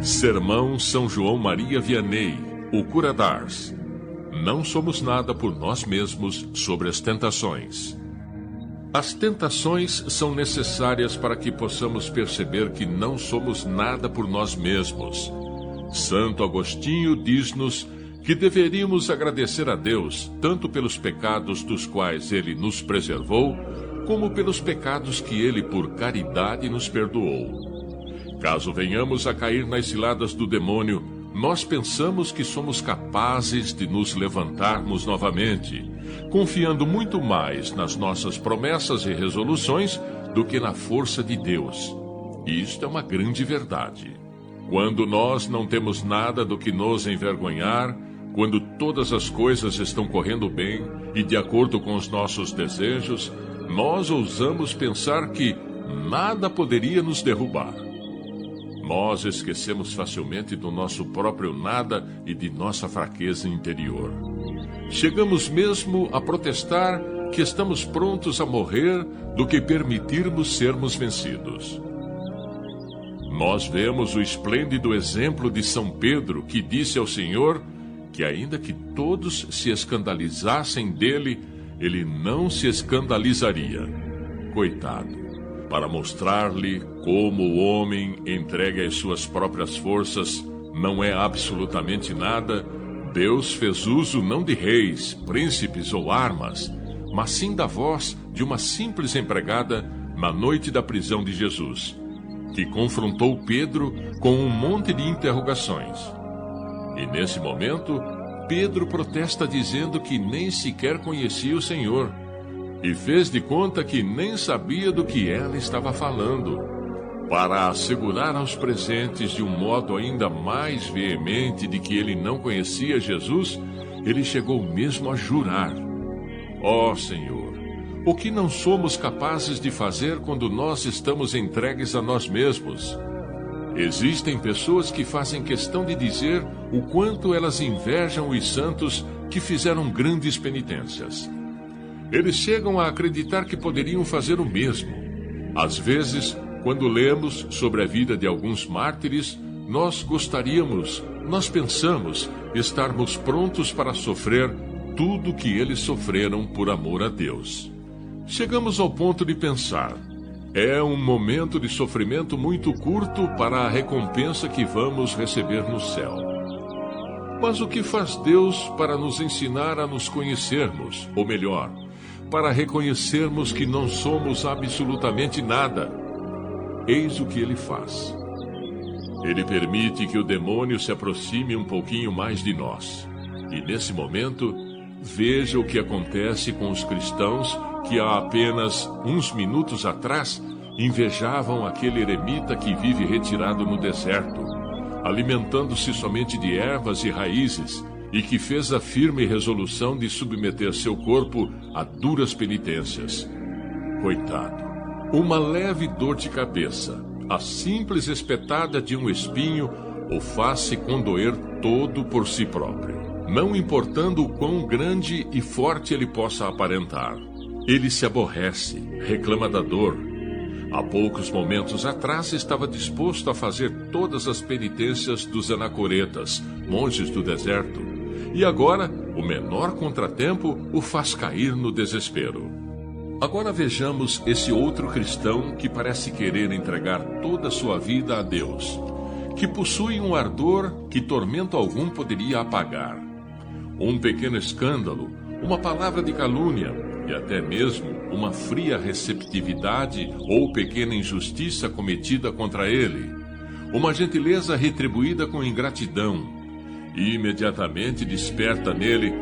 Sermão São João Maria Vianney, o Cura d'Ars. Não somos nada por nós mesmos sobre as tentações. As tentações são necessárias para que possamos perceber que não somos nada por nós mesmos. Santo Agostinho diz-nos que deveríamos agradecer a Deus tanto pelos pecados dos quais Ele nos preservou, como pelos pecados que Ele, por caridade, nos perdoou. Caso venhamos a cair nas ciladas do demônio, nós pensamos que somos capazes de nos levantarmos novamente, confiando muito mais nas nossas promessas e resoluções do que na força de Deus. E isto é uma grande verdade. Quando nós não temos nada do que nos envergonhar, quando todas as coisas estão correndo bem e de acordo com os nossos desejos, nós ousamos pensar que nada poderia nos derrubar. Nós esquecemos facilmente do nosso próprio nada e de nossa fraqueza interior. Chegamos mesmo a protestar que estamos prontos a morrer do que permitirmos sermos vencidos. Nós vemos o esplêndido exemplo de São Pedro, que disse ao Senhor que, ainda que todos se escandalizassem dele, ele não se escandalizaria. Coitado! Para mostrar-lhe como o homem entregue às suas próprias forças não é absolutamente nada, Deus fez uso não de reis, príncipes ou armas, mas sim da voz de uma simples empregada na noite da prisão de Jesus, que confrontou Pedro com um monte de interrogações. E nesse momento, Pedro protesta dizendo que nem sequer conhecia o Senhor, e fez de conta que nem sabia do que ela estava falando. Para assegurar aos presentes de um modo ainda mais veemente de que ele não conhecia Jesus, ele chegou mesmo a jurar: ó Senhor, o que não somos capazes de fazer quando nós estamos entregues a nós mesmos? Existem pessoas que fazem questão de dizer o quanto elas invejam os santos que fizeram grandes penitências. Eles chegam a acreditar que poderiam fazer o mesmo. Às vezes, quando lemos sobre a vida de alguns mártires, nós pensamos estarmos prontos para sofrer tudo que eles sofreram por amor a Deus. Chegamos ao ponto de pensar: é um momento de sofrimento muito curto para a recompensa que vamos receber no céu. Mas o que faz Deus para nos ensinar a nos conhecermos, ou melhor, para reconhecermos que não somos absolutamente nada? Eis o que ele faz. Ele permite que o demônio se aproxime um pouquinho mais de nós. E nesse momento, veja o que acontece com os cristãos que há apenas uns minutos atrás invejavam aquele eremita que vive retirado no deserto, alimentando-se somente de ervas e raízes, e que fez a firme resolução de submeter seu corpo a duras penitências. Coitado! Uma leve dor de cabeça, a simples espetada de um espinho, o faz-se condoer todo por si próprio, não importando o quão grande e forte ele possa aparentar. Ele se aborrece, reclama da dor. Há poucos momentos atrás estava disposto a fazer todas as penitências dos anacoretas, monges do deserto, e agora o menor contratempo o faz cair no desespero. Agora vejamos esse outro cristão que parece querer entregar toda a sua vida a Deus, que possui um ardor que tormento algum poderia apagar. Um pequeno escândalo, uma palavra de calúnia e até mesmo uma fria receptividade ou pequena injustiça cometida contra ele, uma gentileza retribuída com ingratidão, e imediatamente desperta nele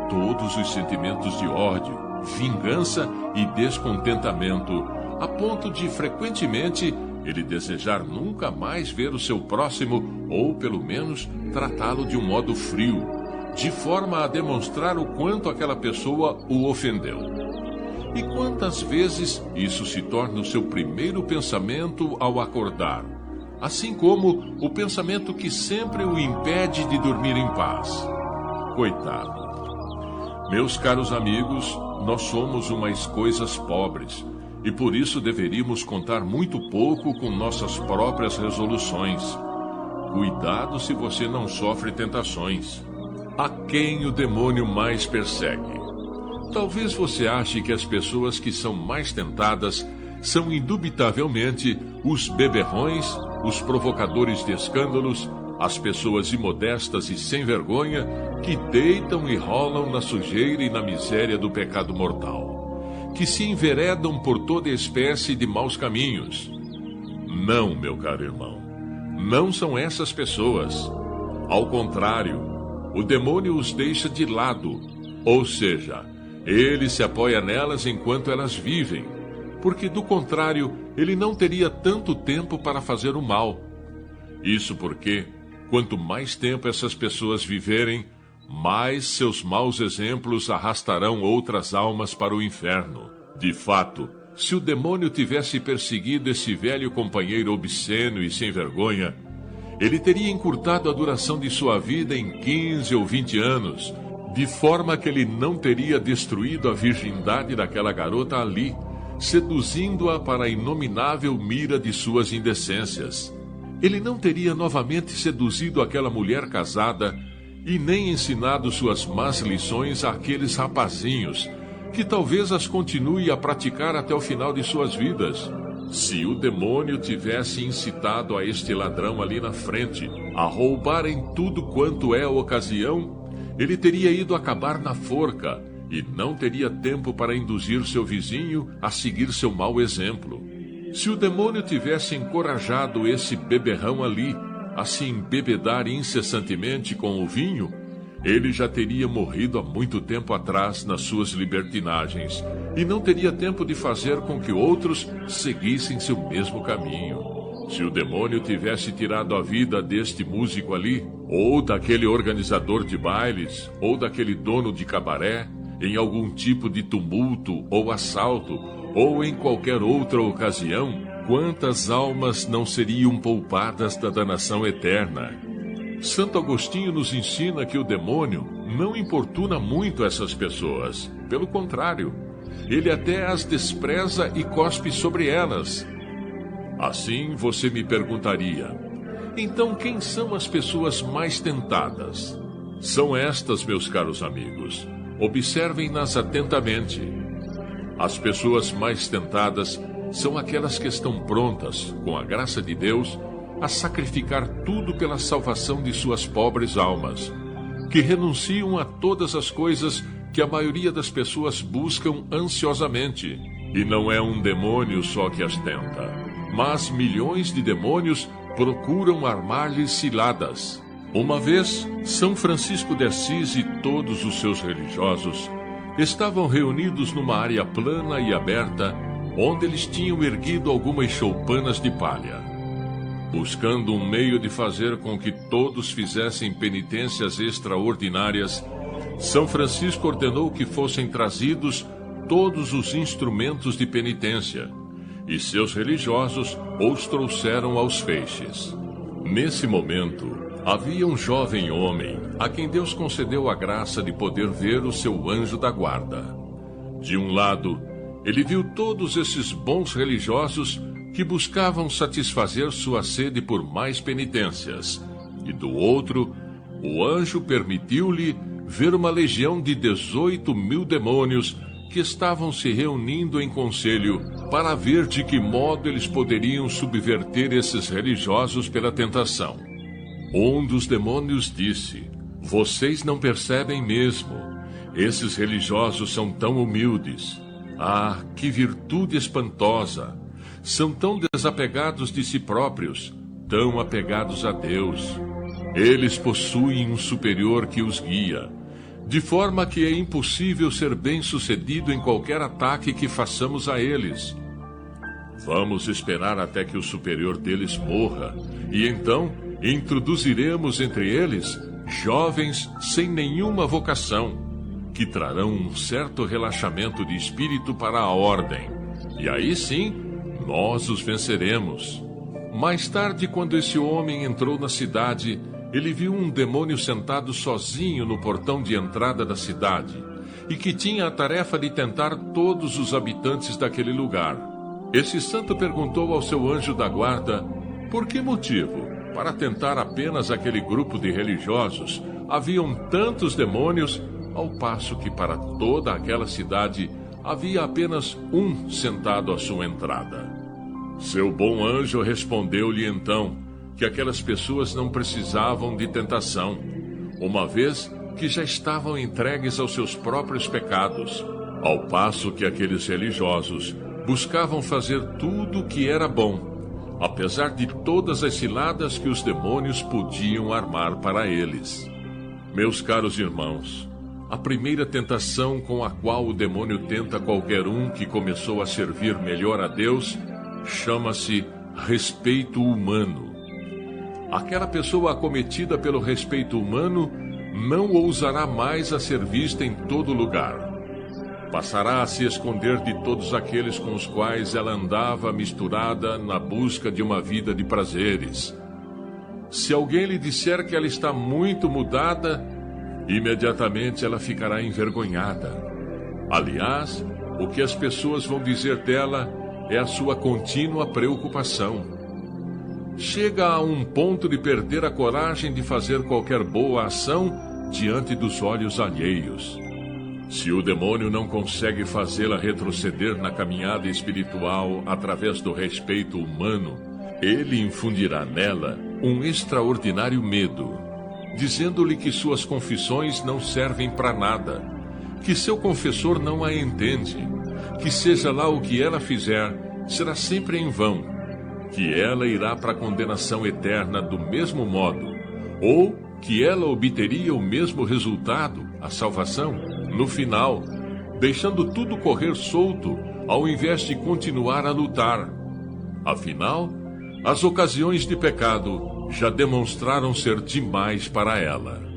todos os sentimentos de ódio, vingança e descontentamento, a ponto de, frequentemente, ele desejar nunca mais ver o seu próximo, ou pelo menos tratá-lo de um modo frio, de forma a demonstrar o quanto aquela pessoa o ofendeu. E quantas vezes isso se torna o seu primeiro pensamento ao acordar, assim como o pensamento que sempre o impede de dormir em paz. Coitado! Meus caros amigos, nós somos umas coisas pobres, e por isso deveríamos contar muito pouco com nossas próprias resoluções. Cuidado se você não sofre tentações. A quem o demônio mais persegue? Talvez você ache que as pessoas que são mais tentadas são indubitavelmente os beberrões, os provocadores de escândalos, as pessoas imodestas e sem vergonha que deitam e rolam na sujeira e na miséria do pecado mortal, que se enveredam por toda espécie de maus caminhos. Não, meu caro irmão, não são essas pessoas. Ao contrário, o demônio os deixa de lado, ou seja, ele se apoia nelas enquanto elas vivem, porque do contrário, ele não teria tanto tempo para fazer o mal. Isso porque, quanto mais tempo essas pessoas viverem, mais seus maus exemplos arrastarão outras almas para o inferno. De fato, se o demônio tivesse perseguido esse velho companheiro obsceno e sem vergonha, ele teria encurtado a duração de sua vida em 15 ou 20 anos, de forma que ele não teria destruído a virgindade daquela garota ali, seduzindo-a para a inominável mira de suas indecências. Ele não teria novamente seduzido aquela mulher casada e nem ensinado suas más lições àqueles rapazinhos, que talvez as continue a praticar até o final de suas vidas. Se o demônio tivesse incitado a este ladrão ali na frente a roubar em tudo quanto é a ocasião, ele teria ido acabar na forca e não teria tempo para induzir seu vizinho a seguir seu mau exemplo. Se o demônio tivesse encorajado esse beberrão ali a se embebedar incessantemente com o vinho, ele já teria morrido há muito tempo atrás nas suas libertinagens e não teria tempo de fazer com que outros seguissem seu mesmo caminho. Se o demônio tivesse tirado a vida deste músico ali, ou daquele organizador de bailes, ou daquele dono de cabaré, em algum tipo de tumulto ou assalto, ou em qualquer outra ocasião, quantas almas não seriam poupadas da danação eterna? Santo Agostinho nos ensina que o demônio não importuna muito essas pessoas. Pelo contrário, ele até as despreza e cospe sobre elas. Assim você me perguntaria, então quem são as pessoas mais tentadas? São estas, meus caros amigos. Observem-nas atentamente. As pessoas mais tentadas são aquelas que estão prontas, com a graça de Deus, a sacrificar tudo pela salvação de suas pobres almas, que renunciam a todas as coisas que a maioria das pessoas buscam ansiosamente. E não é um demônio só que as tenta, mas milhões de demônios procuram armar-lhes ciladas. Uma vez, São Francisco de Assis e todos os seus religiosos estavam reunidos numa área plana e aberta, onde eles tinham erguido algumas choupanas de palha. Buscando um meio de fazer com que todos fizessem penitências extraordinárias, São Francisco ordenou que fossem trazidos todos os instrumentos de penitência, e seus religiosos os trouxeram aos feixes. Nesse momento, havia um jovem homem a quem Deus concedeu a graça de poder ver o seu anjo da guarda. De um lado, ele viu todos esses bons religiosos que buscavam satisfazer sua sede por mais penitências, e do outro, o anjo permitiu-lhe ver uma legião de 18.000 demônios que estavam se reunindo em conselho para ver de que modo eles poderiam subverter esses religiosos pela tentação. Um dos demônios disse: "Vocês não percebem mesmo. Esses religiosos são tão humildes. Ah, que virtude espantosa! São tão desapegados de si próprios, tão apegados a Deus. Eles possuem um superior que os guia, de forma que é impossível ser bem-sucedido em qualquer ataque que façamos a eles. Vamos esperar até que o superior deles morra, e então introduziremos entre eles jovens sem nenhuma vocação, que trarão um certo relaxamento de espírito para a ordem, e aí sim nós os venceremos." Mais tarde, quando esse homem entrou na cidade, ele viu um demônio sentado sozinho no portão de entrada da cidade, e que tinha a tarefa de tentar todos os habitantes daquele lugar. Esse santo perguntou ao seu anjo da guarda por que motivo, para tentar apenas aquele grupo de religiosos, haviam tantos demônios, ao passo que para toda aquela cidade havia apenas um sentado à sua entrada. Seu bom anjo respondeu-lhe então que aquelas pessoas não precisavam de tentação, uma vez que já estavam entregues aos seus próprios pecados, ao passo que aqueles religiosos buscavam fazer tudo o que era bom, apesar de todas as ciladas que os demônios podiam armar para eles. Meus caros irmãos, a primeira tentação com a qual o demônio tenta qualquer um que começou a servir melhor a Deus chama-se respeito humano. Aquela pessoa acometida pelo respeito humano não ousará mais a ser vista em todo lugar. Passará a se esconder de todos aqueles com os quais ela andava misturada na busca de uma vida de prazeres. Se alguém lhe disser que ela está muito mudada, imediatamente ela ficará envergonhada. Aliás, o que as pessoas vão dizer dela é a sua contínua preocupação. Chega a um ponto de perder a coragem de fazer qualquer boa ação diante dos olhos alheios. Se o demônio não consegue fazê-la retroceder na caminhada espiritual através do respeito humano, ele infundirá nela um extraordinário medo, dizendo-lhe que suas confissões não servem para nada, que seu confessor não a entende, que seja lá o que ela fizer, será sempre em vão, que ela irá para a condenação eterna do mesmo modo, ou que ela obteria o mesmo resultado, a salvação, no final, deixando tudo correr solto, ao invés de continuar a lutar. Afinal, as ocasiões de pecado já demonstraram ser demais para ela.